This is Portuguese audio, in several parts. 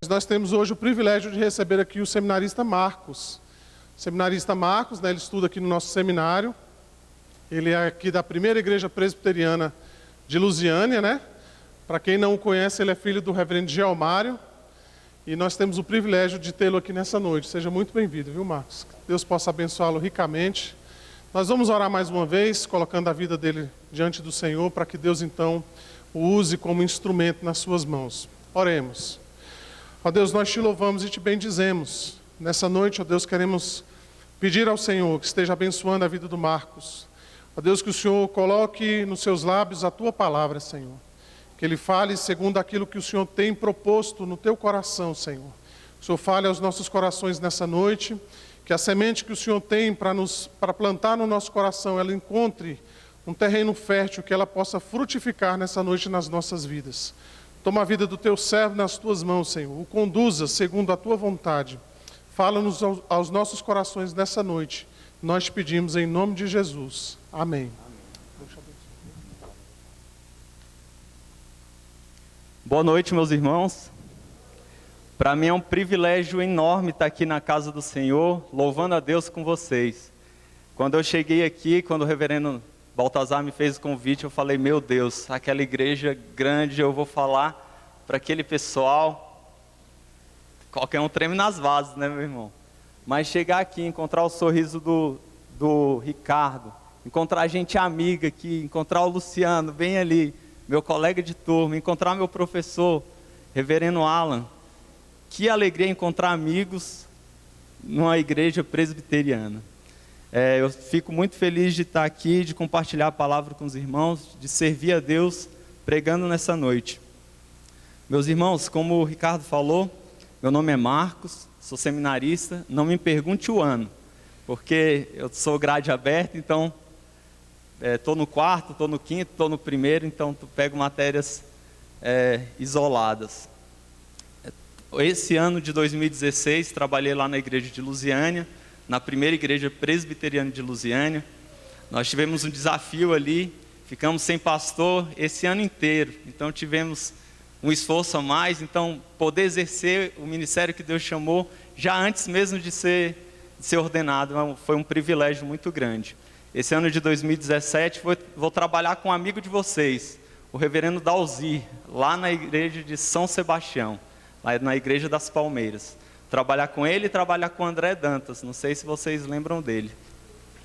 Nós temos hoje o privilégio de receber aqui o seminarista Marcos. O seminarista Marcos, ele estuda aqui no nosso seminário. Ele é aqui da primeira igreja presbiteriana de Lusiânia, Para quem não o conhece, ele é filho do reverendo Geomário. E nós temos o privilégio de tê-lo aqui nessa noite. Seja muito bem-vindo, viu, Marcos? Que Deus possa abençoá-lo ricamente. Nós vamos orar mais uma vez, colocando a vida dele diante do Senhor, para que Deus, então, o use como instrumento nas suas mãos. Oremos. Ó Deus, nós te louvamos e te bendizemos. Nessa noite, ó Deus, queremos pedir ao Senhor que esteja abençoando a vida do Marcos. Ó Deus, que o Senhor coloque nos seus lábios a tua palavra, Senhor. Que ele fale segundo aquilo que o Senhor tem proposto no teu coração, Senhor. Que o Senhor fale aos nossos corações nessa noite. Que a semente que o Senhor tem para plantar no nosso coração, ela encontre um terreno fértil, que ela possa frutificar nessa noite nas nossas vidas. Toma a vida do teu servo nas tuas mãos, Senhor. O conduza segundo a tua vontade. Fala-nos aos nossos corações nessa noite. Nós te pedimos em nome de Jesus. Amém. Boa noite, meus irmãos. Para mim é um privilégio enorme estar aqui na casa do Senhor, louvando a Deus com vocês. Quando eu cheguei aqui, quando o reverendo Baltazar me fez o convite, eu falei, meu Deus, aquela igreja grande, eu vou falar para aquele pessoal. Qualquer um treme nas vasas, né, meu irmão? Mas chegar aqui, encontrar o sorriso do Ricardo, encontrar gente amiga aqui, encontrar o Luciano, bem ali, meu colega de turma, encontrar meu professor, reverendo Alan. Que alegria encontrar amigos numa igreja presbiteriana. Eu fico muito feliz de estar aqui, de compartilhar a palavra com os irmãos, de servir a Deus pregando nessa noite. Meus irmãos, como o Ricardo falou, meu nome é Marcos, sou seminarista. Não me pergunte o ano, porque eu sou grade aberta, então estou no quarto, estou no quinto, estou no primeiro, então pego matérias isoladas. Esse ano de 2016, trabalhei lá na igreja de Lusiânia, na primeira igreja presbiteriana de Lusiânia. Nós tivemos um desafio ali, ficamos sem pastor esse ano inteiro, então tivemos um esforço a mais, então poder exercer o ministério que Deus chamou, já antes mesmo de ser ordenado, foi um privilégio muito grande. Esse ano de 2017, vou trabalhar com um amigo de vocês, o reverendo Dalzir, lá na igreja de São Sebastião, lá na igreja das Palmeiras. Trabalhar com ele e trabalhar com o André Dantas, não sei se vocês lembram dele,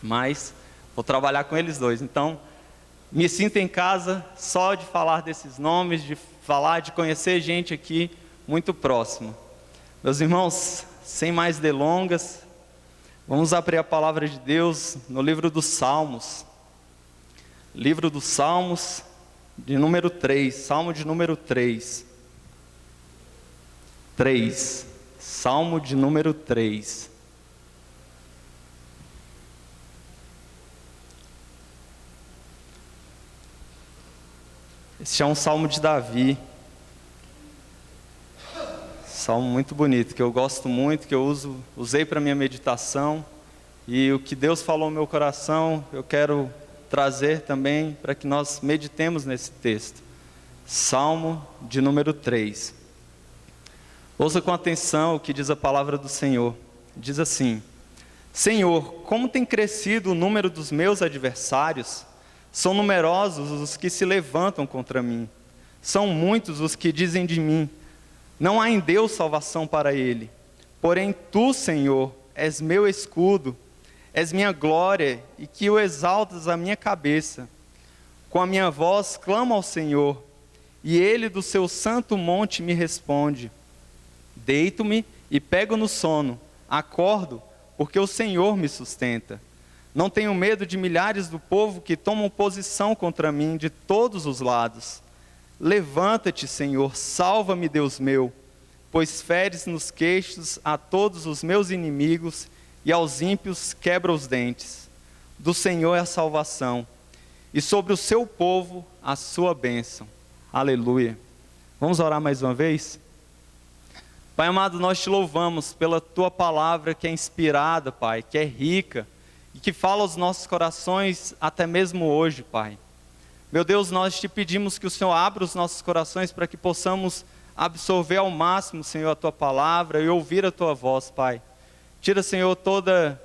mas vou trabalhar com eles dois. Então, me sinto em casa só de falar desses nomes, de falar, de conhecer gente aqui muito próximo. Meus irmãos, sem mais delongas, vamos abrir a palavra de Deus no livro dos Salmos. Livro dos Salmos, de número 3, Salmo de número 3. Salmo de número 3. Esse é um salmo de Davi. Salmo muito bonito, que eu gosto muito, que eu usei para minha meditação. E o que Deus falou no meu coração, eu quero trazer também para que nós meditemos nesse texto. Salmo de número 3. Ouça com atenção o que diz a palavra do Senhor. Diz assim: Senhor, como tem crescido o número dos meus adversários? São numerosos os que se levantam contra mim. São muitos os que dizem de mim: não há em Deus salvação para ele. Porém tu, Senhor, és meu escudo, és minha glória, e que o exaltas a minha cabeça. Com a minha voz clamo ao Senhor, e ele do seu santo monte me responde. Deito-me e pego no sono, acordo, porque o Senhor me sustenta. Não tenho medo de milhares do povo que tomam posição contra mim de todos os lados. Levanta-te, Senhor, salva-me, Deus meu, pois feres nos queixos a todos os meus inimigos e aos ímpios quebra os dentes. Do Senhor é a salvação, e sobre o seu povo a sua bênção. Aleluia. Vamos orar mais uma vez? Pai amado, nós te louvamos pela tua palavra que é inspirada, Pai, que é rica e que fala aos nossos corações até mesmo hoje, Pai. Meu Deus, nós te pedimos que o Senhor abra os nossos corações para que possamos absorver ao máximo, Senhor, a Tua palavra e ouvir a Tua voz, Pai. Tira, Senhor, toda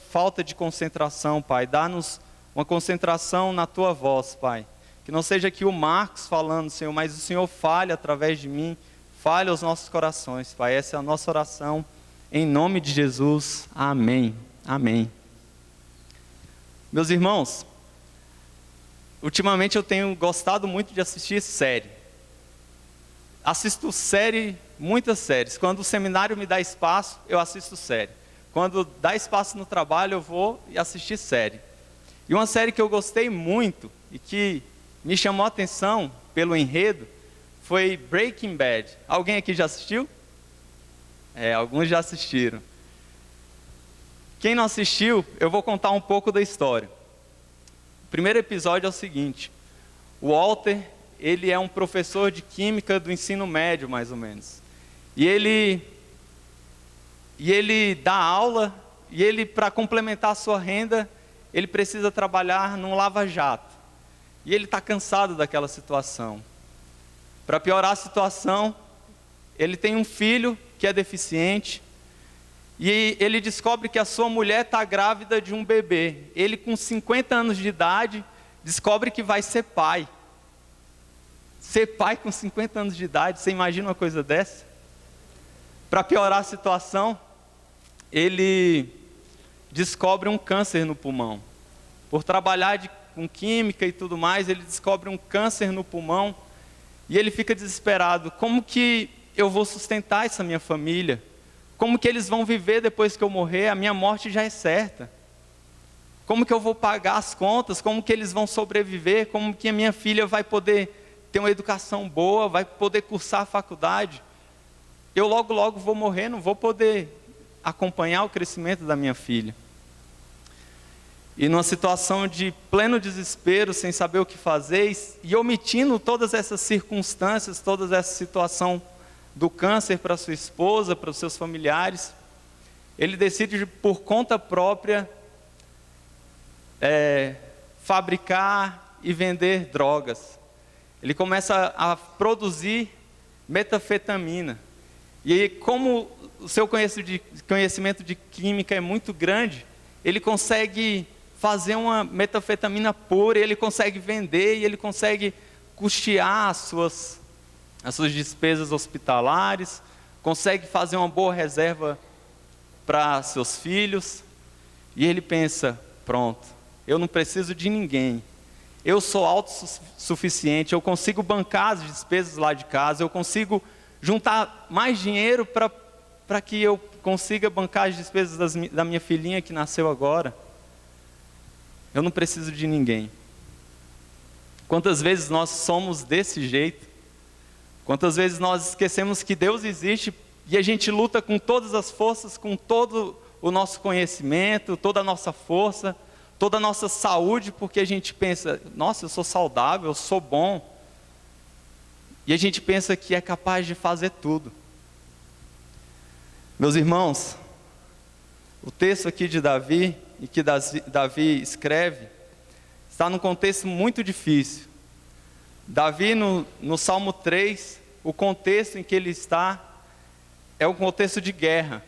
falta de concentração, Pai. Dá-nos uma concentração na Tua voz, Pai. Que não seja aqui o Marcos falando, Senhor, mas o Senhor fale através de mim, fale aos nossos corações, Pai. Essa é a nossa oração, em nome de Jesus. Amém. Amém. Meus irmãos, ultimamente eu tenho gostado muito de assistir série. Assisto muitas séries. Quando o seminário me dá espaço, eu assisto série. Quando dá espaço no trabalho, eu vou e assistir série. E uma série que eu gostei muito e que me chamou a atenção pelo enredo foi Breaking Bad. Alguém aqui já assistiu? Alguns já assistiram. Quem não assistiu, eu vou contar um pouco da história. O primeiro episódio é o seguinte: o Walter, ele é um professor de química do ensino médio, mais ou menos. E ele dá aula, e ele, para complementar a sua renda, ele precisa trabalhar num lava-jato. E ele está cansado daquela situação. Para piorar a situação, ele tem um filho que é deficiente, e ele descobre que a sua mulher está grávida de um bebê. Ele, com 50 anos de idade, descobre que vai ser pai. Ser pai com 50 anos de idade, você imagina uma coisa dessa? Para piorar a situação, ele descobre um câncer no pulmão. Por trabalhar com química e tudo mais, ele descobre um câncer no pulmão e ele fica desesperado. Como que eu vou sustentar essa minha família? Como que eles vão viver depois que eu morrer? A minha morte já é certa. Como que eu vou pagar as contas? Como que eles vão sobreviver? Como que a minha filha vai poder ter uma educação boa? Vai poder cursar a faculdade? Eu logo vou morrer, não vou poder acompanhar o crescimento da minha filha. E numa situação de pleno desespero, sem saber o que fazer, e omitindo todas essas circunstâncias, toda essa situação do câncer para sua esposa, para os seus familiares, ele decide por conta própria fabricar e vender drogas. Ele começa a produzir metanfetamina. E aí, como o seu conhecimento de química é muito grande, ele consegue fazer uma metanfetamina pura, ele consegue vender e ele consegue custear as suas despesas hospitalares, consegue fazer uma boa reserva para seus filhos. E ele pensa: pronto, eu não preciso de ninguém, eu sou autossuficiente, eu consigo bancar as despesas lá de casa, eu consigo juntar mais dinheiro para que eu consiga bancar as despesas da minha filhinha que nasceu agora. Eu não preciso de ninguém. Quantas vezes nós somos desse jeito? Quantas vezes nós esquecemos que Deus existe e a gente luta com todas as forças, com todo o nosso conhecimento, toda a nossa força, toda a nossa saúde, porque a gente pensa: nossa, eu sou saudável, eu sou bom. E a gente pensa que é capaz de fazer tudo. Meus irmãos, o texto aqui de Davi, e que Davi escreve, está num contexto muito difícil. Davi, no Salmo 3, o contexto em que ele está é um contexto de guerra.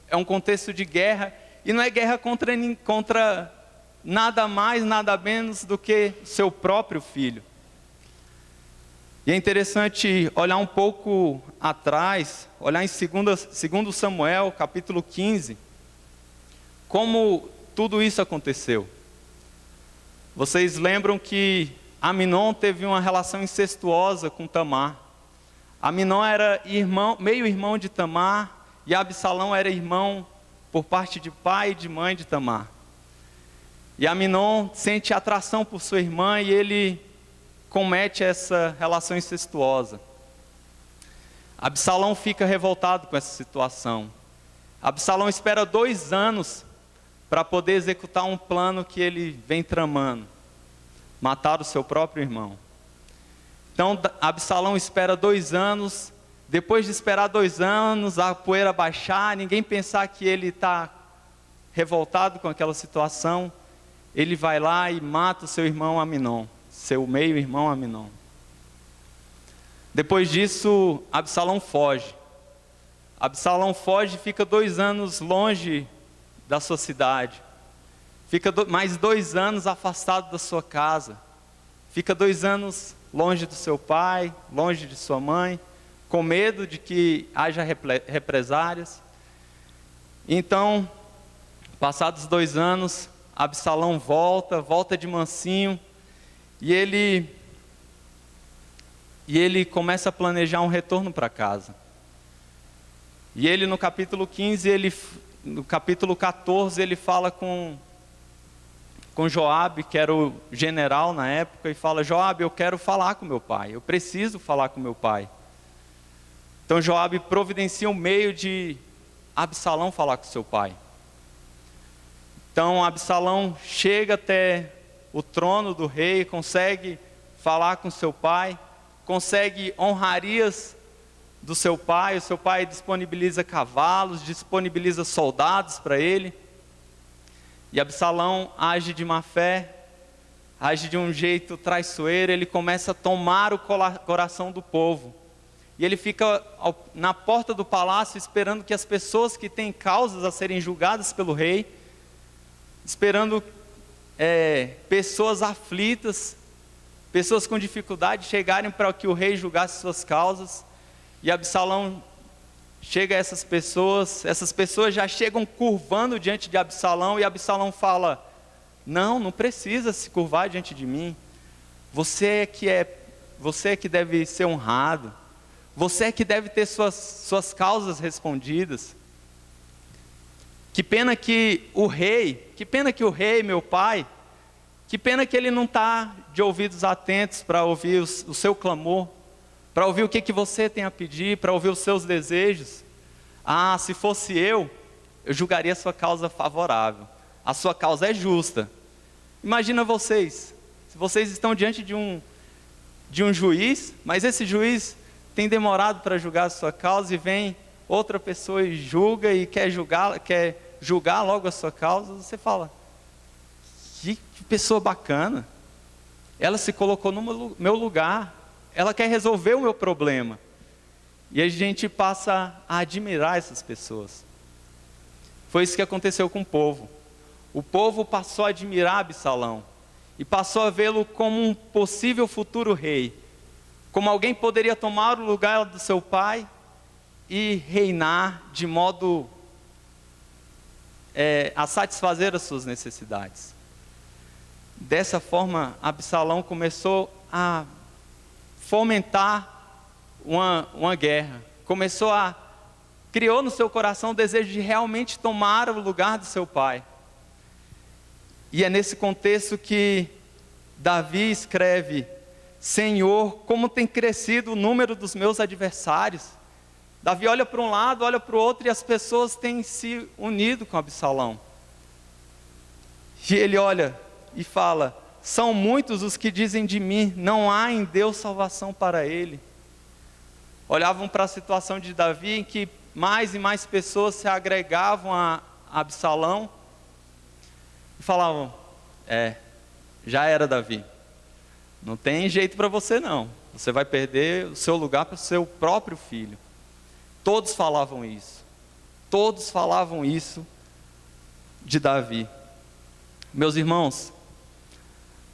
É um contexto de guerra, e não é guerra contra nada mais, nada menos do que seu próprio filho. E é interessante olhar um pouco atrás, olhar em 2 Samuel, capítulo 15, como tudo isso aconteceu. Vocês lembram que Aminon teve uma relação incestuosa com Tamar. Aminon era meio irmão de Tamar, e Absalão era irmão por parte de pai e de mãe de Tamar. E Aminon sente atração por sua irmã e ele comete essa relação incestuosa. Absalão fica revoltado com essa situação. Absalão espera 2 anos para poder executar um plano que ele vem tramando: matar o seu próprio irmão. Então Absalão espera 2 anos, depois de esperar 2 anos, a poeira baixar, ninguém pensar que ele está revoltado com aquela situação, ele vai lá e mata o seu irmão Aminon, seu meio-irmão Aminon. Depois disso, Absalão foge. Absalão foge e fica 2 anos longe da sua cidade. Fica mais 2 anos afastado da sua casa. Fica 2 anos longe do seu pai, longe de sua mãe, com medo de que haja represárias. Então, passados 2 anos, Absalão volta de mansinho, e ele começa a planejar um retorno para casa. E ele no capítulo 15, no capítulo 14, ele fala com Joabe, que era o general na época, e fala: Joabe, eu quero falar com meu pai, eu preciso falar com meu pai. Então Joabe providencia um meio de Absalão falar com seu pai. Então Absalão chega até o trono do rei, consegue falar com seu pai, consegue honrarias do seu pai. O seu pai disponibiliza cavalos, disponibiliza soldados para ele. E Absalão age de má fé, age de um jeito traiçoeiro. Ele começa a tomar o coração do povo. E ele fica na porta do palácio esperando que as pessoas que têm causas a serem julgadas pelo rei, esperando pessoas aflitas, pessoas com dificuldade chegarem para que o rei julgasse suas causas. E Absalão chega a essas pessoas já chegam curvando diante de Absalão, e Absalão fala: não precisa se curvar diante de mim, você é que deve ser honrado, você é que deve ter suas causas respondidas. Que pena que o rei, meu pai, que pena que ele não está de ouvidos atentos para ouvir o seu clamor, para ouvir o que você tem a pedir, para ouvir os seus desejos. Ah, se fosse eu julgaria a sua causa favorável, a sua causa é justa. Imagina vocês, se vocês estão diante de um juiz, mas esse juiz tem demorado para julgar a sua causa, e vem outra pessoa e julga, e quer julgar logo a sua causa. Você fala: que pessoa bacana, ela se colocou no meu lugar, ela quer resolver o meu problema. E a gente passa a admirar essas pessoas. Foi isso que aconteceu com o povo. O povo passou a admirar Absalão, e passou a vê-lo como um possível futuro rei, como alguém que poderia tomar o lugar do seu pai e reinar de modo a satisfazer as suas necessidades. Dessa forma, Absalão começou a fomentar uma guerra, criou no seu coração o desejo de realmente tomar o lugar do seu pai. E é nesse contexto que Davi escreve: Senhor, como tem crescido o número dos meus adversários. Davi olha para um lado, olha para o outro, e as pessoas têm se unido com Absalão. E ele olha e fala: são muitos os que dizem de mim, não há em Deus salvação para ele. Olhavam para a situação de Davi, em que mais e mais pessoas se agregavam a Absalão, e falavam: já era, Davi, não tem jeito para você não, você vai perder o seu lugar para o seu próprio filho. Todos falavam isso de Davi. Meus irmãos,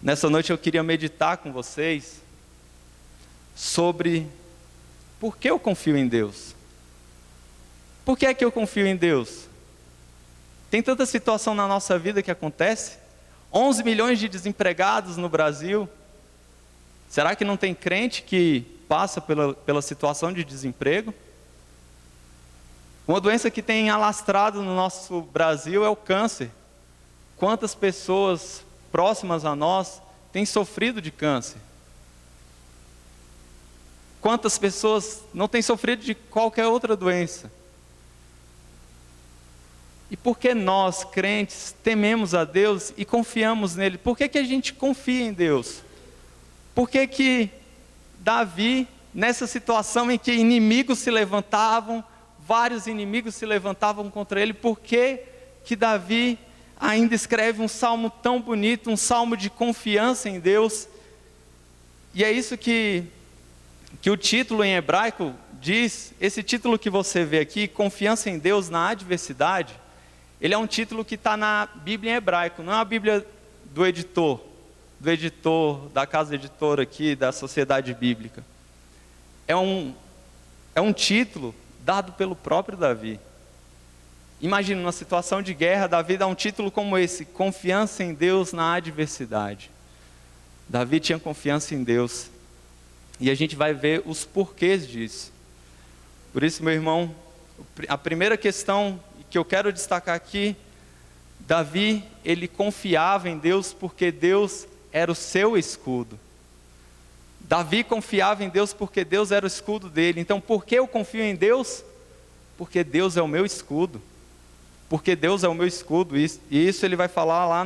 nessa noite eu queria meditar com vocês sobre por que eu confio em Deus. Por que é que eu confio em Deus? Tem tanta situação na nossa vida que acontece, 11 milhões de desempregados no Brasil. Será que não tem crente que passa pela situação de desemprego? Uma doença que tem alastrado no nosso Brasil é o câncer. Quantas pessoas próximas a nós têm sofrido de câncer? Quantas pessoas não têm sofrido de qualquer outra doença? E por que nós, crentes, tememos a Deus e confiamos nele? Por que a gente confia em Deus? Por que Davi, nessa situação em que inimigos se levantavam, vários inimigos se levantavam contra ele, por que Davi ainda escreve um salmo tão bonito, um salmo de confiança em Deus? E é isso que que o título em hebraico diz, esse título que você vê aqui, Confiança em Deus na Adversidade, ele é um título que está na Bíblia em hebraico, não é a Bíblia do editor da casa editora aqui, da Sociedade Bíblica. É um título dado pelo próprio Davi. Imagina, numa situação de guerra, Davi dá um título como esse, Confiança em Deus na Adversidade. Davi tinha confiança em Deus. E a gente vai ver os porquês disso. Por isso, meu irmão, a primeira questão que eu quero destacar aqui, Davi, ele confiava em Deus porque Deus era o seu escudo. Davi confiava em Deus porque Deus era o escudo dele. Então, por que eu confio em Deus? Porque Deus é o meu escudo. Porque Deus é o meu escudo. E isso ele vai falar lá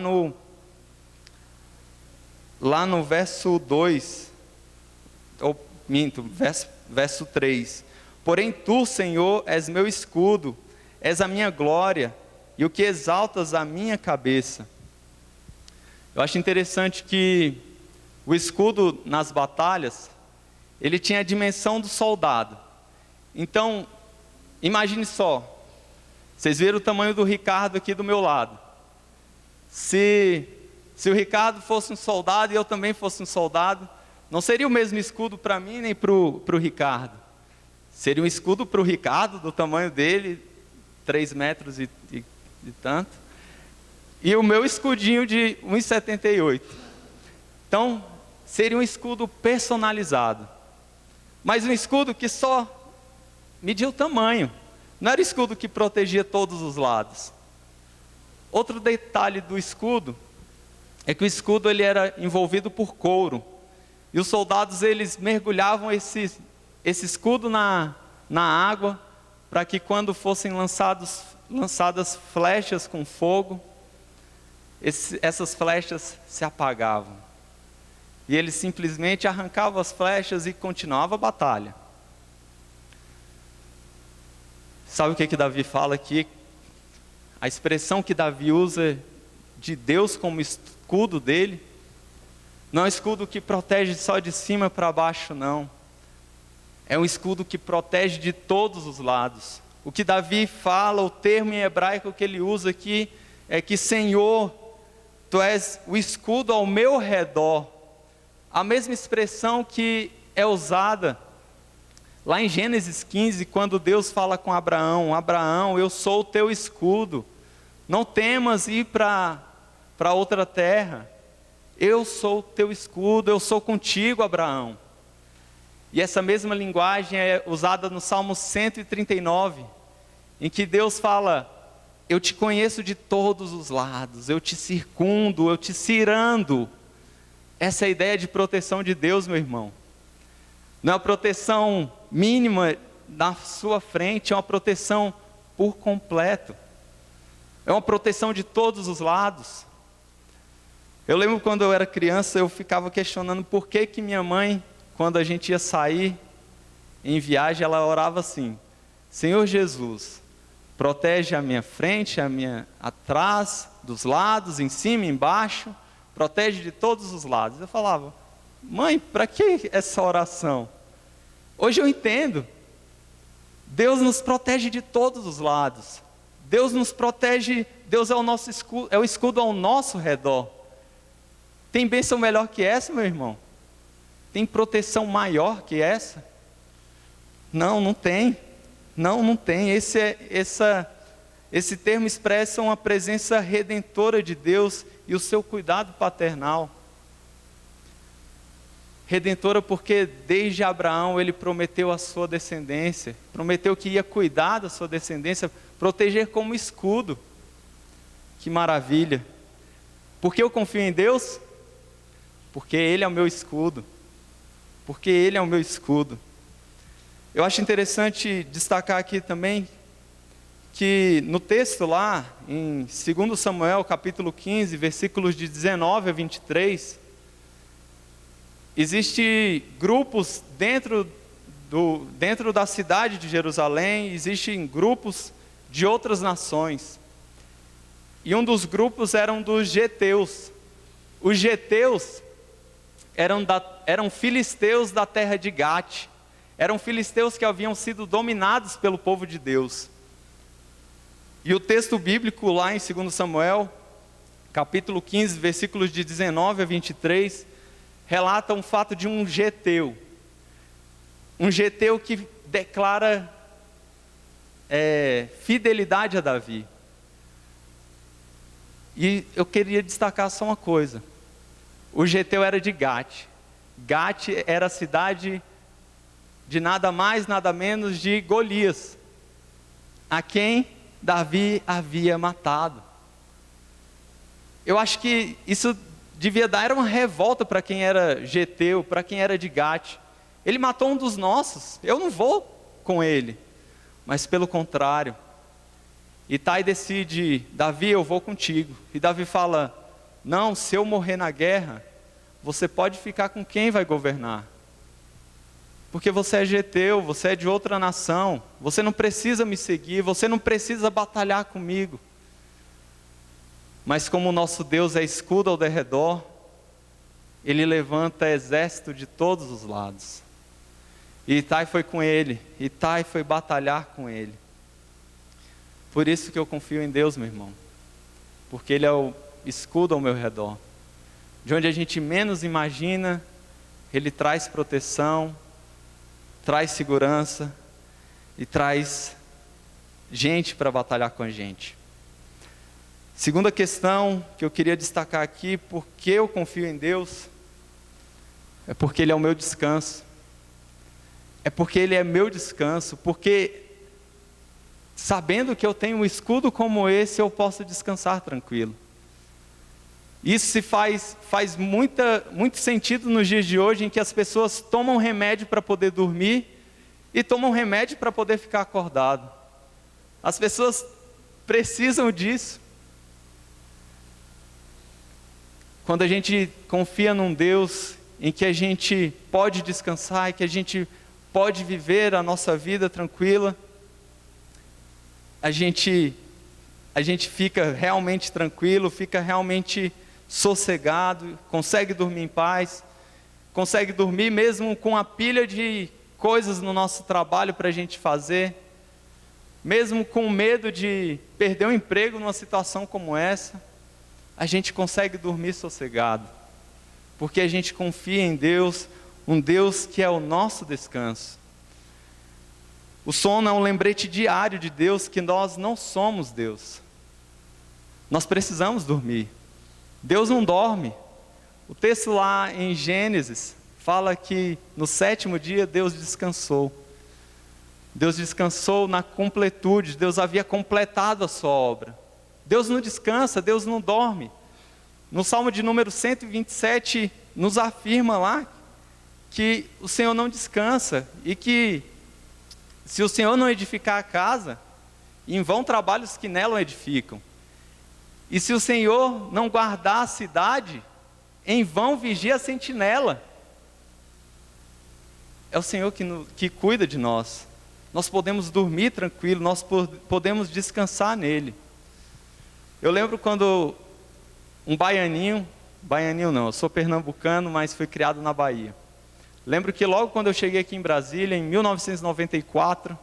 no verso 2, ou minto, verso 3. Porém tu, Senhor, és meu escudo, és a minha glória, e o que exaltas a minha cabeça. Eu acho interessante que o escudo nas batalhas, ele tinha a dimensão do soldado. Então, imagine só, vocês viram o tamanho do Ricardo aqui do meu lado. Se o Ricardo fosse um soldado e eu também fosse um soldado, não seria o mesmo escudo para mim nem para o Ricardo. Seria um escudo para o Ricardo, do tamanho dele, 3 metros e tanto. E o meu escudinho de 1,78. Então, seria um escudo personalizado. Mas um escudo que só media o tamanho. Não era escudo que protegia todos os lados. Outro detalhe do escudo é que o escudo ele era envolvido por couro. E os soldados eles mergulhavam esse escudo na água para que quando fossem lançadas flechas com fogo, essas flechas se apagavam. E eles simplesmente arrancavam as flechas e continuava a batalha. Sabe o que Davi fala aqui? A expressão que Davi usa de Deus como escudo dele, não é um escudo que protege só de cima para baixo, não. É um escudo que protege de todos os lados. O que Davi fala, o termo em hebraico que ele usa aqui, é que Senhor, Tu és o escudo ao meu redor. A mesma expressão que é usada lá em Gênesis 15, quando Deus fala com Abraão: Abraão, eu sou o teu escudo, não temas ir para outra terra, eu sou o teu escudo, eu sou contigo, Abraão. E essa mesma linguagem é usada no Salmo 139, em que Deus fala: eu te conheço de todos os lados, eu te circundo, eu te cirando. Essa é a ideia de proteção de Deus, meu irmão. Não é uma proteção mínima na sua frente, é uma proteção por completo. É uma proteção de todos os lados. Eu lembro quando eu era criança, eu ficava questionando por que minha mãe, quando a gente ia sair em viagem, ela orava assim: Senhor Jesus, protege a minha frente, a minha atrás, dos lados, em cima, embaixo, protege de todos os lados. Eu falava: mãe, para que essa oração? Hoje eu entendo. Deus nos protege de todos os lados. Deus nos protege, Deus é o nosso escudo, é o escudo ao nosso redor. Tem bênção melhor que essa, meu irmão? Tem proteção maior que essa? Não, não tem. Não tem. Esse termo expressa uma presença redentora de Deus e o seu cuidado paternal. Redentora porque desde Abraão ele prometeu a sua descendência, prometeu que ia cuidar da sua descendência, proteger como escudo. Que maravilha! Por que eu confio em Deus? Porque Ele é o meu escudo. Porque Ele é o meu escudo. Eu acho interessante destacar aqui também que no texto lá, em 2 Samuel capítulo 15, versículos de 19 a 23, existem grupos dentro da cidade de Jerusalém, existem grupos de outras nações. E um dos grupos eram dos Geteus. Os Geteus eram filisteus da terra de Gate. Eram filisteus que haviam sido dominados pelo povo de Deus. E o texto bíblico lá em 2 Samuel, capítulo 15, versículos de 19 a 23, relata um fato de um geteu. Um geteu que declara fidelidade a Davi. E eu queria destacar só uma coisa. O geteu era de Gate. Gate era a cidade de nada mais, nada menos de Golias, a quem Davi havia matado. Eu acho que isso devia dar uma revolta para quem era geteu, para quem era de Gate. Ele matou um dos nossos, eu não vou com ele. Mas pelo contrário, Itai decide: Davi, eu vou contigo. E Davi fala: não, se eu morrer na guerra, você pode ficar com quem vai governar. Porque você é geteu, você é de outra nação, você não precisa me seguir, você não precisa batalhar comigo. Mas como o nosso Deus é escudo ao derredor, Ele levanta exército de todos os lados. E Itai foi com ele, Itai foi batalhar com ele. Por isso que eu confio em Deus, meu irmão, porque Ele é o escudo ao meu redor. De onde a gente menos imagina, Ele traz proteção, traz segurança e traz gente para batalhar com a gente. Segunda questão que eu queria destacar aqui: por que eu confio em Deus? É porque Ele é o meu descanso. É porque Ele é meu descanso, porque sabendo que eu tenho um escudo como esse, eu posso descansar tranquilo. Isso faz muito sentido nos dias de hoje, em que as pessoas tomam remédio para poder dormir e tomam remédio para poder ficar acordado. As pessoas precisam disso. Quando a gente confia num Deus em que a gente pode descansar, e que a gente pode viver a nossa vida tranquila, a gente fica realmente tranquilo, fica realmente sossegado, consegue dormir em paz, consegue dormir mesmo com a pilha de coisas no nosso trabalho para a gente fazer, mesmo com medo de perder o emprego numa situação como essa, a gente consegue dormir sossegado, porque a gente confia em Deus, um Deus que é o nosso descanso. O sono é um lembrete diário de Deus que nós não somos Deus. Nós precisamos dormir. Deus não dorme. O texto lá em Gênesis fala que no 7º dia Deus descansou. Deus descansou na completude, Deus havia completado a sua obra. Deus não descansa, Deus não dorme. No Salmo de número 127 nos afirma lá que o Senhor não descansa e que se o Senhor não edificar a casa, em vão trabalhos que nela edificam. E se o Senhor não guardar a cidade, em vão vigia a sentinela. É o Senhor que cuida de nós. Nós podemos dormir tranquilo, nós podemos descansar nele. Eu lembro quando um baianinho não, eu sou pernambucano, mas fui criado na Bahia. Lembro que logo quando eu cheguei aqui em Brasília, em 1994,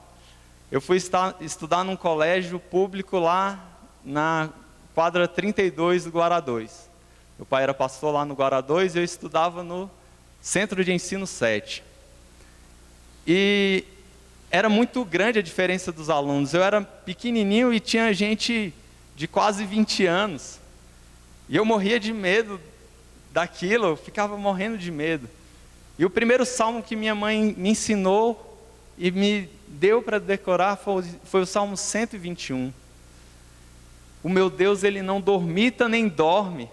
eu fui estudar num colégio público lá na quadra 32 do Guará 2. Meu pai era pastor lá no Guará 2 e eu estudava no Centro de Ensino 7. E era muito grande a diferença dos alunos. Eu era pequenininho e tinha gente de quase 20 anos. E eu morria de medo daquilo, eu ficava morrendo de medo. E o primeiro salmo que minha mãe me ensinou e me deu para decorar foi o Salmo 121. O meu Deus, Ele não dormita nem dorme.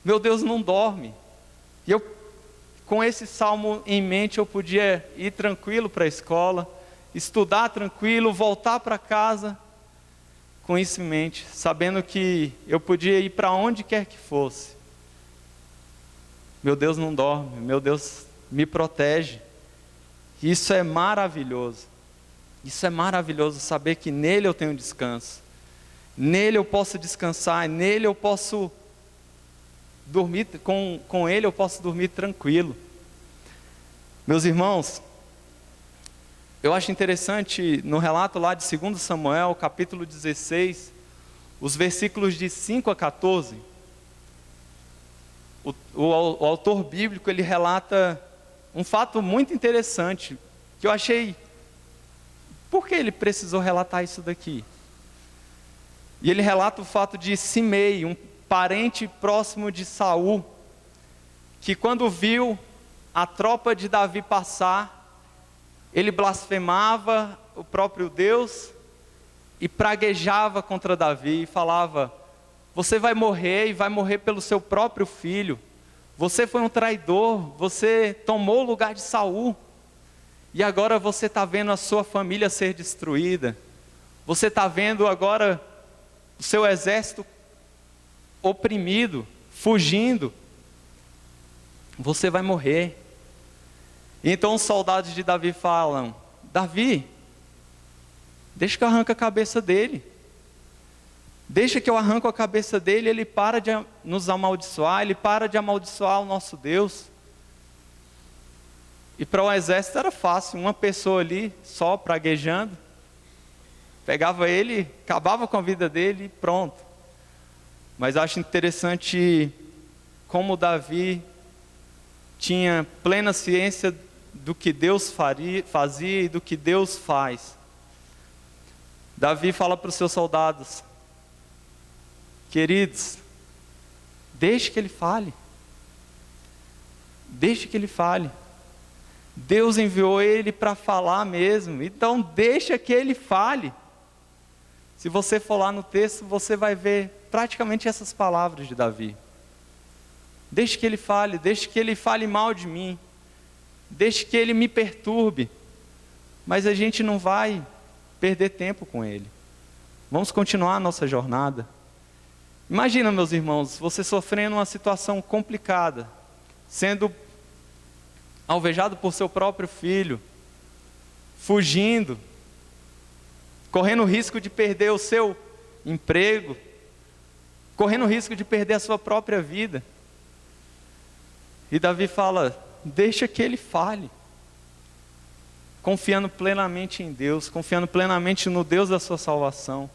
Meu Deus não dorme. E eu, com esse salmo em mente, eu podia ir tranquilo para a escola, estudar tranquilo, voltar para casa, com isso em mente, sabendo que eu podia ir para onde quer que fosse. Meu Deus não dorme, meu Deus me protege. Isso é maravilhoso. Isso é maravilhoso, saber que nele eu tenho descanso. Nele eu posso descansar, nele eu posso dormir, com ele eu posso dormir tranquilo. Meus irmãos, eu acho interessante no relato lá de 2 Samuel, capítulo 16, os versículos de 5 a 14. O autor bíblico, ele relata um fato muito interessante, que eu achei, por que ele precisou relatar isso daqui? E ele relata o fato de Simei, um parente próximo de Saul, que quando viu a tropa de Davi passar, ele blasfemava o próprio Deus e praguejava contra Davi e falava: você vai morrer e vai morrer pelo seu próprio filho. Você foi um traidor, você tomou o lugar de Saul. E agora você está vendo a sua família ser destruída. Você está vendo agora o seu exército oprimido, fugindo. Você vai morrer. Então os soldados de Davi falam: Davi, deixa que eu arranque a cabeça dele. Deixa que eu arranco a cabeça dele, ele para de nos amaldiçoar, ele para de amaldiçoar o nosso Deus. E para o exército era fácil, uma pessoa ali, só praguejando, pegava ele, acabava com a vida dele e pronto. Mas acho interessante como Davi tinha plena ciência do que Deus fazia e do que Deus faz. Davi fala para os seus soldados: queridos, deixe que ele fale. Deixe que ele fale. Deus enviou ele para falar mesmo, então deixa que ele fale. Se você for lá no texto, você vai ver praticamente essas palavras de Davi. Deixe que ele fale mal de mim, deixe que ele me perturbe, mas a gente não vai perder tempo com ele. Vamos continuar a nossa jornada. Imagina, meus irmãos, você sofrendo uma situação complicada, sendo alvejado por seu próprio filho, fugindo, correndo o risco de perder o seu emprego, correndo o risco de perder a sua própria vida. E Davi fala: deixa que ele fale, confiando plenamente em Deus, confiando plenamente no Deus da sua salvação.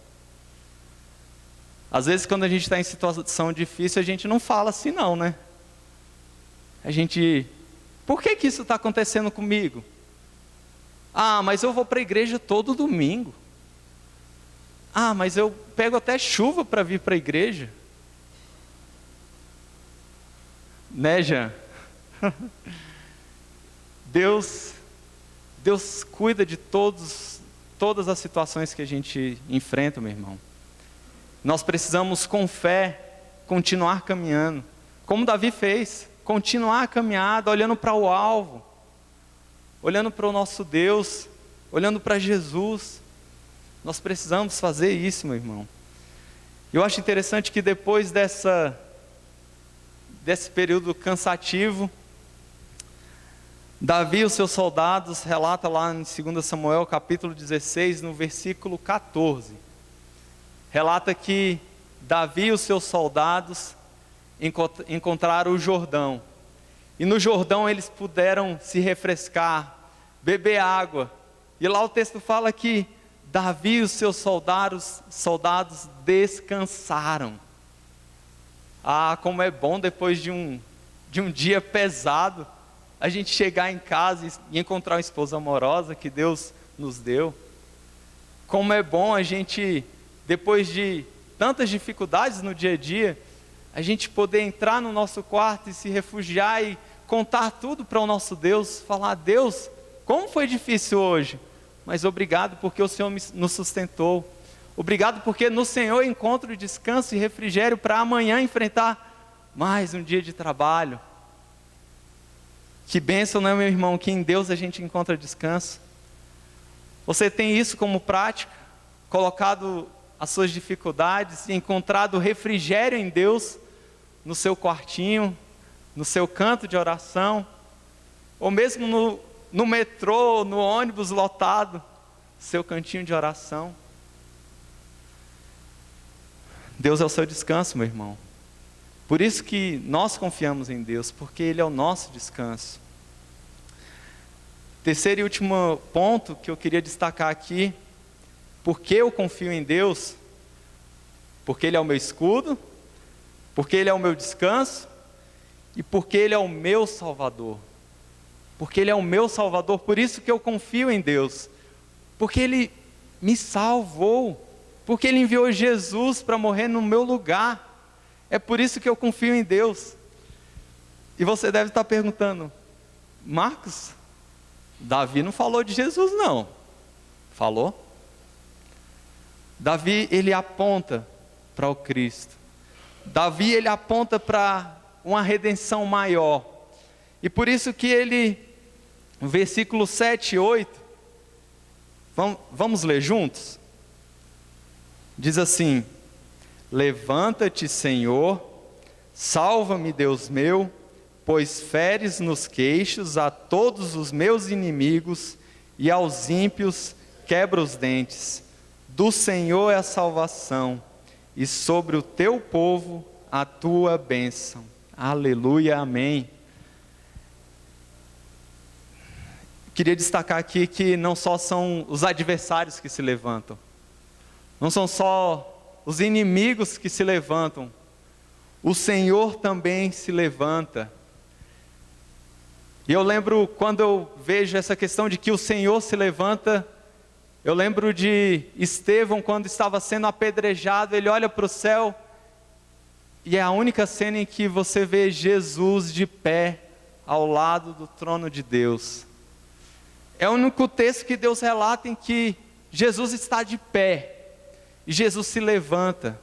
Às vezes quando a gente está em situação difícil, a gente não fala assim não, né? Por que isso está acontecendo comigo? Ah, mas eu vou para a igreja todo domingo. Ah, mas eu pego até chuva para vir para a igreja. Né, Jean? Deus cuida de todas as situações que a gente enfrenta, meu irmão. Nós precisamos, com fé, continuar caminhando, como Davi fez, continuar a caminhada, olhando para o alvo, olhando para o nosso Deus, olhando para Jesus. Nós precisamos fazer isso, meu irmão. Eu acho interessante que depois desse período cansativo, Davi e os seus soldados, relata lá em 2 Samuel capítulo 16, no versículo 14, relata que Davi e os seus soldados encontraram o Jordão, e no Jordão eles puderam se refrescar, beber água, e lá o texto fala que Davi e os seus soldados descansaram. Ah, como é bom depois de um dia pesado, a gente chegar em casa e encontrar uma esposa amorosa que Deus nos deu. Como é bom a gente, depois de tantas dificuldades no dia a dia, a gente poder entrar no nosso quarto e se refugiar e contar tudo para o nosso Deus, falar: Deus, como foi difícil hoje, mas obrigado porque o Senhor nos sustentou. Obrigado porque no Senhor encontro descanso e refrigério para amanhã enfrentar mais um dia de trabalho. Que bênção, não é, meu irmão, que em Deus a gente encontra descanso. Você tem isso como prática, colocado as suas dificuldades e encontrado refrigério em Deus no seu quartinho, no seu canto de oração, ou mesmo no metrô, no ônibus lotado, seu cantinho de oração. Deus é o seu descanso, meu irmão. Por isso que nós confiamos em Deus, porque Ele é o nosso descanso. Terceiro e último ponto que eu queria destacar aqui, porque eu confio em Deus, porque Ele é o meu escudo, porque Ele é o meu descanso e porque Ele é o meu Salvador. Porque Ele é o meu Salvador, por isso que eu confio em Deus. Porque Ele me salvou, porque Ele enviou Jesus para morrer no meu lugar. É por isso que eu confio em Deus. E você deve estar perguntando, Marcos, Davi não falou de Jesus não. Falou? Davi, ele aponta para o Cristo. Davi, ele aponta para uma redenção maior. E por isso que ele, no versículo 7 e 8, vamos ler juntos? Diz assim: levanta-te, Senhor, salva-me, Deus meu, pois feres nos queixos a todos os meus inimigos e aos ímpios quebra os dentes. Do Senhor é a salvação, e sobre o teu povo a tua bênção. Aleluia, amém. Queria destacar aqui que não só são os adversários que se levantam, não são só os inimigos que se levantam, o Senhor também se levanta. E eu lembro, quando eu vejo essa questão de que o Senhor se levanta, eu lembro de Estevão, quando estava sendo apedrejado, ele olha para o céu, e é a única cena em que você vê Jesus de pé, ao lado do trono de Deus. É o único texto que Deus relata em que Jesus está de pé, e Jesus se levanta.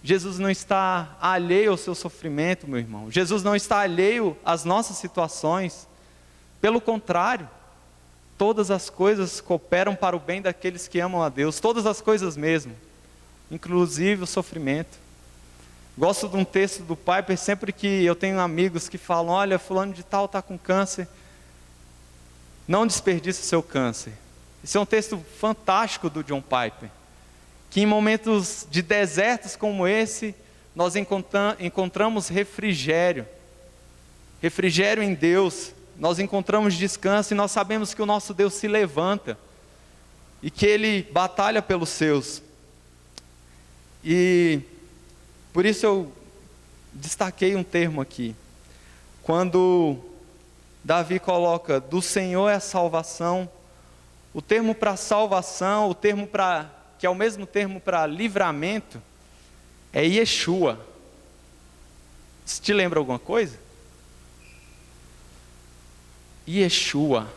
Jesus não está alheio ao seu sofrimento, meu irmão. Jesus não está alheio às nossas situações. Pelo contrário, todas as coisas cooperam para o bem daqueles que amam a Deus. Todas as coisas mesmo, inclusive o sofrimento. Gosto de um texto do Piper, sempre que eu tenho amigos que falam, olha, fulano de tal está com câncer. Não desperdice o seu câncer. Esse é um texto fantástico do John Piper, que em momentos de desertos como esse, nós encontramos refrigério em Deus, nós encontramos descanso e nós sabemos que o nosso Deus se levanta, e que Ele batalha pelos seus. E por isso eu destaquei um termo aqui, quando Davi coloca, do Senhor é a salvação, o termo para salvação, o termo para que é o mesmo termo para livramento, é Yeshua. Isso te lembra alguma coisa? Yeshua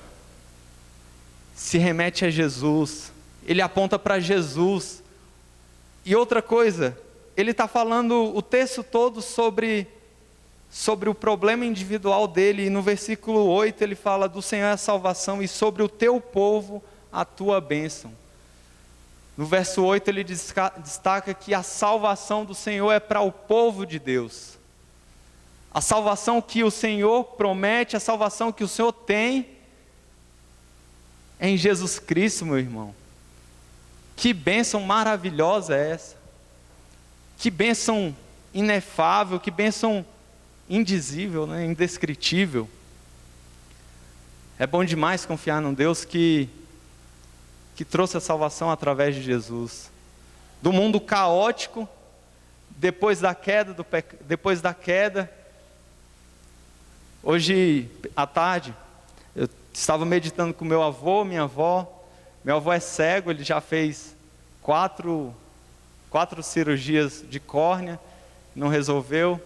se remete a Jesus, ele aponta para Jesus. E outra coisa, ele está falando o texto todo sobre o problema individual dele, e no versículo 8 ele fala, do Senhor é a salvação, e sobre o teu povo a tua bênção. No verso 8 ele destaca que a salvação do Senhor é para o povo de Deus. A salvação que o Senhor promete, a salvação que o Senhor tem, é em Jesus Cristo, meu irmão. Que bênção maravilhosa é essa? Que bênção inefável, que bênção indizível, né? Indescritível. É bom demais confiar num Deus que trouxe a salvação através de Jesus. Do mundo caótico, depois da queda, hoje à tarde, eu estava meditando com meu avô, minha avó. Meu avô é cego, ele já fez quatro cirurgias de córnea, não resolveu.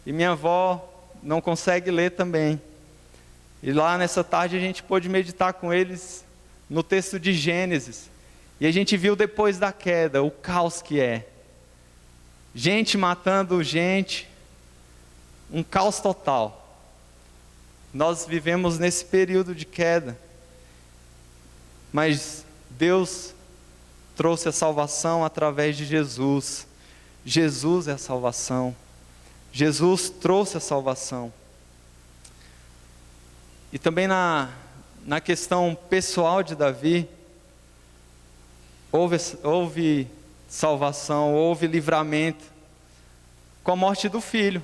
E minha avó não consegue ler também. E lá nessa tarde a gente pôde meditar com eles no texto de Gênesis, e a gente viu depois da queda, o caos que é, gente matando gente, um caos total. Nós vivemos nesse período de queda, mas Deus trouxe a salvação através de Jesus. Jesus é a salvação, Jesus trouxe a salvação. E também na questão pessoal de Davi, houve salvação, houve livramento com a morte do filho.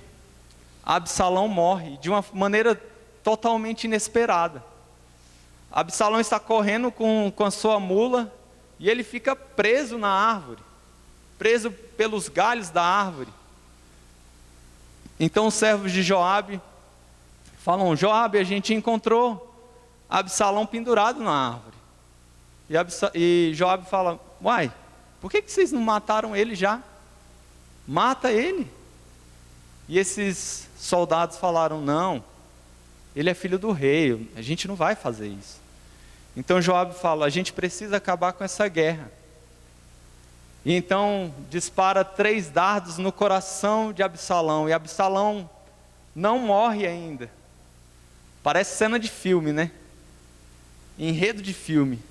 Absalão morre de uma maneira totalmente inesperada. Absalão está correndo com a sua mula e ele fica preso na árvore, preso pelos galhos da árvore. Então os servos de Joabe falam: Joabe, a gente encontrou Absalão pendurado na árvore. E Joabe fala: uai, por que vocês não mataram ele já? Mata ele. E esses soldados falaram: não, ele é filho do rei, a gente não vai fazer isso. Então Joabe fala: a gente precisa acabar com essa guerra. E então dispara 3 dardos no coração de Absalão, e Absalão não morre ainda. Parece cena de filme, né? Enredo de filme.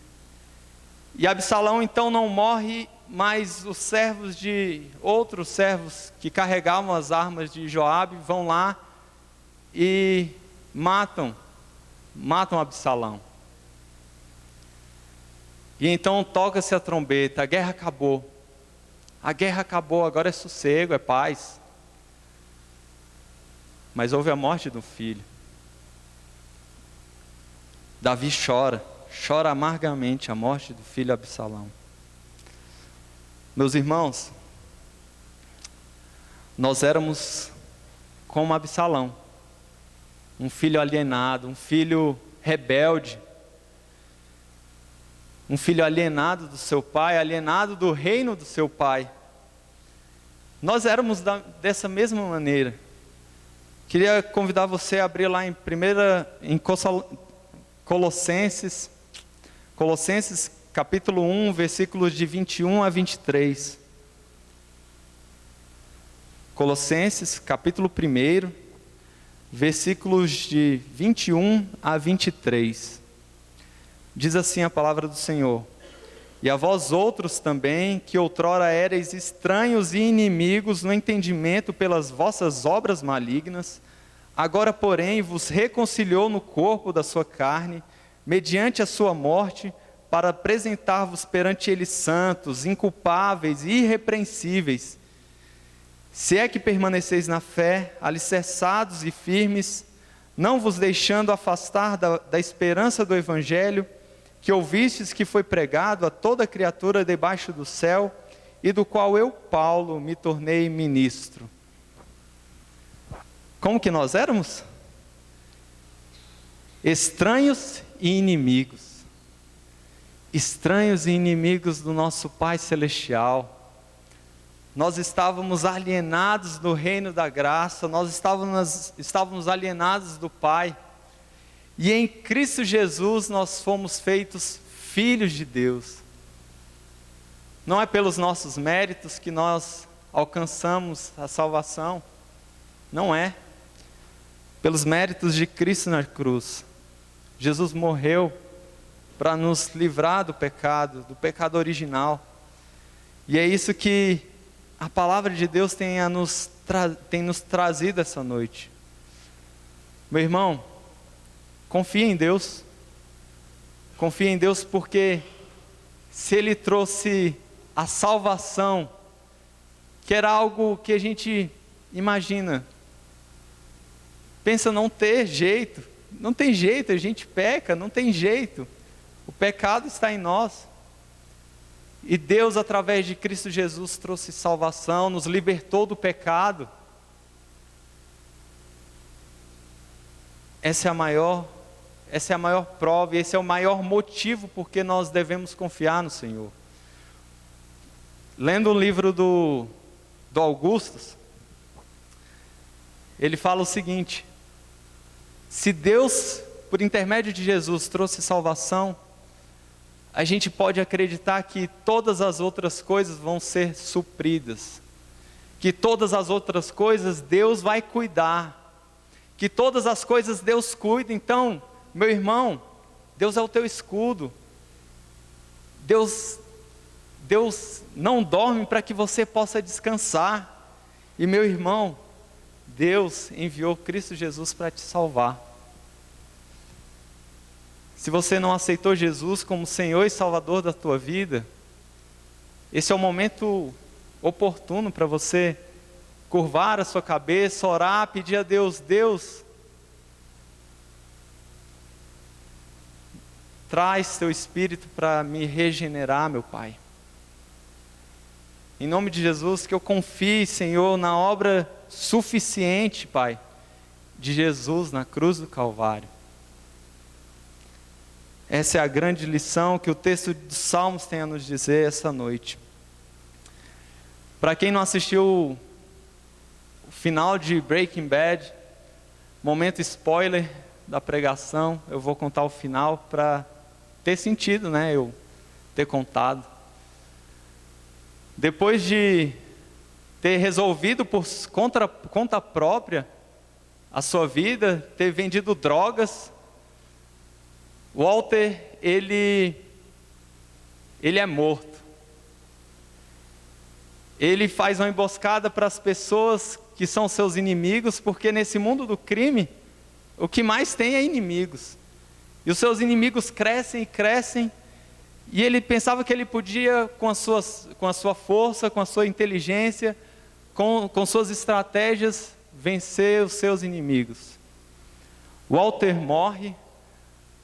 E Absalão então não morre, mas os outros servos que carregavam as armas de Joabe vão lá e matam Absalão. E então toca-se a trombeta, a guerra acabou. A guerra acabou, agora é sossego, é paz. Mas houve a morte de um filho. Davi chora amargamente a morte do filho Absalão. Meus irmãos, nós éramos como Absalão, um filho alienado, um filho rebelde, um filho alienado do seu pai, alienado do reino do seu pai. Nós éramos dessa mesma maneira. Queria convidar você a abrir lá em Colossenses capítulo 1, versículos de 21 a 23. Colossenses capítulo 1, versículos de 21 a 23. Diz assim a palavra do Senhor: e a vós outros também, que outrora éreis estranhos e inimigos no entendimento pelas vossas obras malignas, agora porém vos reconciliou no corpo da sua carne, mediante a sua morte, para apresentar-vos perante ele santos, inculpáveis e irrepreensíveis, se é que permaneceis na fé, alicerçados e firmes, não vos deixando afastar da esperança do Evangelho, que ouvistes que foi pregado a toda criatura debaixo do céu, e do qual eu, Paulo, me tornei ministro. Como que nós éramos? Estranhos e inimigos. Estranhos e inimigos do nosso Pai Celestial. Nós estávamos alienados do reino da graça, nós estávamos alienados do Pai. E em Cristo Jesus nós fomos feitos filhos de Deus. Não é pelos nossos méritos que nós alcançamos a salvação. Não é. Pelos méritos de Cristo na cruz. Jesus morreu para nos livrar do pecado original. E é isso que a palavra de Deus tem nos trazido essa noite. Meu irmão, confia em Deus. Confia em Deus, porque se Ele trouxe a salvação, que era algo que a gente imagina, pensa não ter jeito, não tem jeito, a gente peca, não tem jeito, o pecado está em nós. E Deus, através de Cristo Jesus, trouxe salvação, nos libertou do pecado. Essa é a maior prova, e esse é o maior motivo porque nós devemos confiar no Senhor. Lendo o livro do Augustus, ele fala o seguinte: se Deus, por intermédio de Jesus, trouxe salvação, a gente pode acreditar que todas as outras coisas vão ser supridas, que todas as outras coisas Deus vai cuidar, que todas as coisas Deus cuida. Então, meu irmão, Deus é o teu escudo. Deus não dorme para que você possa descansar. E meu irmão, Deus enviou Cristo Jesus para te salvar. Se você não aceitou Jesus como Senhor e Salvador da tua vida, esse é o momento oportuno para você curvar a sua cabeça, orar, pedir a Deus: Deus, traz teu Espírito para me regenerar, meu Pai. Em nome de Jesus, que eu confie, Senhor, na obra suficiente, Pai, de Jesus na cruz do Calvário. Essa é a grande lição que o texto dos Salmos tem a nos dizer essa noite. Para quem não assistiu o final de Breaking Bad, momento spoiler da pregação, eu vou contar o final para ter sentido, né? Eu ter contado. Depois de ter resolvido por conta própria a sua vida, ter vendido drogas, Walter, ele é morto. Ele faz uma emboscada para as pessoas que são seus inimigos, porque nesse mundo do crime, o que mais tem é inimigos. E os seus inimigos crescem e crescem, e ele pensava que ele podia, com a sua força, com a sua inteligência, com suas estratégias, vencer os seus inimigos. Walter morre,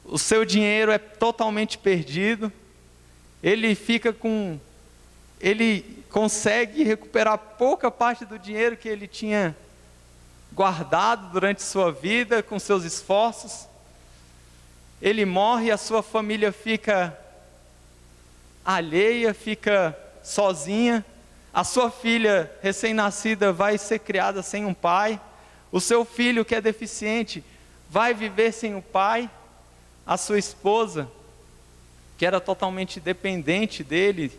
o seu dinheiro é totalmente perdido, ele consegue recuperar pouca parte do dinheiro que ele tinha guardado durante sua vida, com seus esforços. Ele morre, a sua família fica alheia, fica sozinha. A sua filha recém-nascida vai ser criada sem um pai. O seu filho, que é deficiente, vai viver sem o pai. A sua esposa, que era totalmente dependente dele,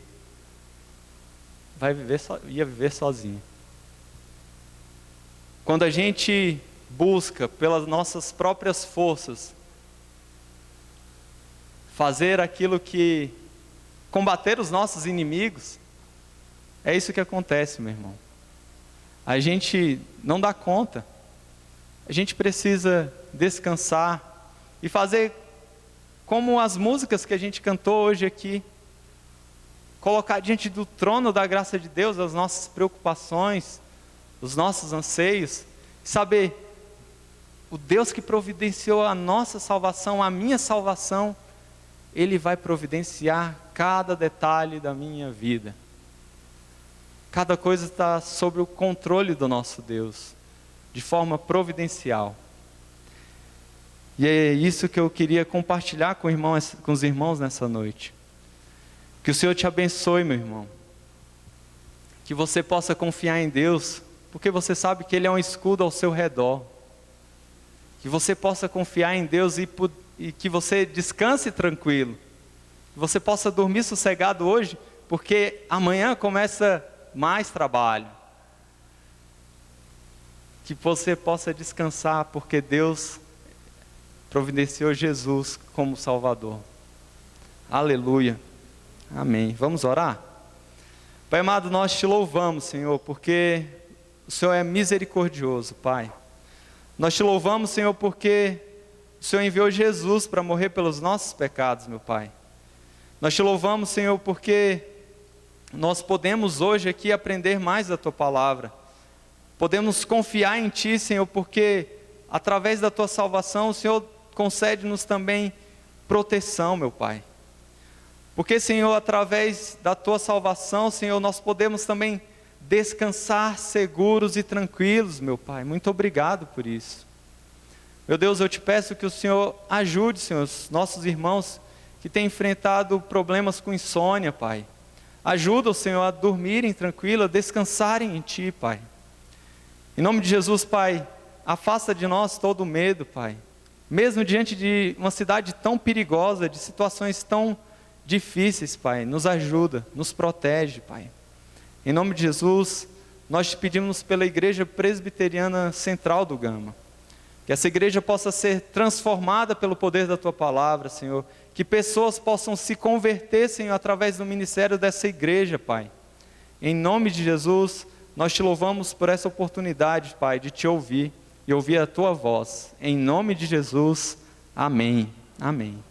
ia viver sozinha. Quando a gente busca pelas nossas próprias forças fazer aquilo que combater os nossos inimigos, é isso que acontece, meu irmão. A gente não dá conta. A gente precisa descansar e fazer como as músicas que a gente cantou hoje aqui, colocar diante do trono da graça de Deus as nossas preocupações, os nossos anseios, saber, o Deus que providenciou a nossa salvação, a minha salvação, Ele vai providenciar cada detalhe da minha vida. Cada coisa está sob o controle do nosso Deus, de forma providencial. E é isso que eu queria compartilhar com os irmãos nessa noite. Que o Senhor te abençoe, meu irmão. Que você possa confiar em Deus, porque você sabe que Ele é um escudo ao seu redor. Que você possa confiar em Deus e que você descanse tranquilo. Que você possa dormir sossegado hoje, porque amanhã começa mais trabalho. Que você possa descansar, porque Deus providenciou Jesus como Salvador. Aleluia. Amém. Vamos orar? Pai amado, nós te louvamos, Senhor, porque o Senhor é misericordioso, Pai. Nós te louvamos, Senhor, porque o Senhor enviou Jesus para morrer pelos nossos pecados, meu Pai. Nós te louvamos, Senhor, porque nós podemos hoje aqui aprender mais da Tua Palavra. Podemos confiar em Ti, Senhor, porque através da Tua salvação, o Senhor concede-nos também proteção, meu Pai. Porque, Senhor, através da Tua salvação, Senhor, nós podemos também descansar seguros e tranquilos, meu Pai. Muito obrigado por isso. Meu Deus, eu te peço que o Senhor ajude, Senhor, os nossos irmãos que têm enfrentado problemas com insônia, Pai. Ajuda o Senhor a dormirem tranquilo, a descansarem em Ti, Pai. Em nome de Jesus, Pai, afasta de nós todo o medo, Pai. Mesmo diante de uma cidade tão perigosa, de situações tão difíceis, Pai, nos ajuda, nos protege, Pai. Em nome de Jesus, nós te pedimos pela Igreja Presbiteriana Central do Gama, que essa igreja possa ser transformada pelo poder da Tua Palavra, Senhor, que pessoas possam se converter, Senhor, através do ministério dessa igreja, Pai. Em nome de Jesus, nós te louvamos por essa oportunidade, Pai, de te ouvir e ouvir a Tua voz. Em nome de Jesus, amém. Amém.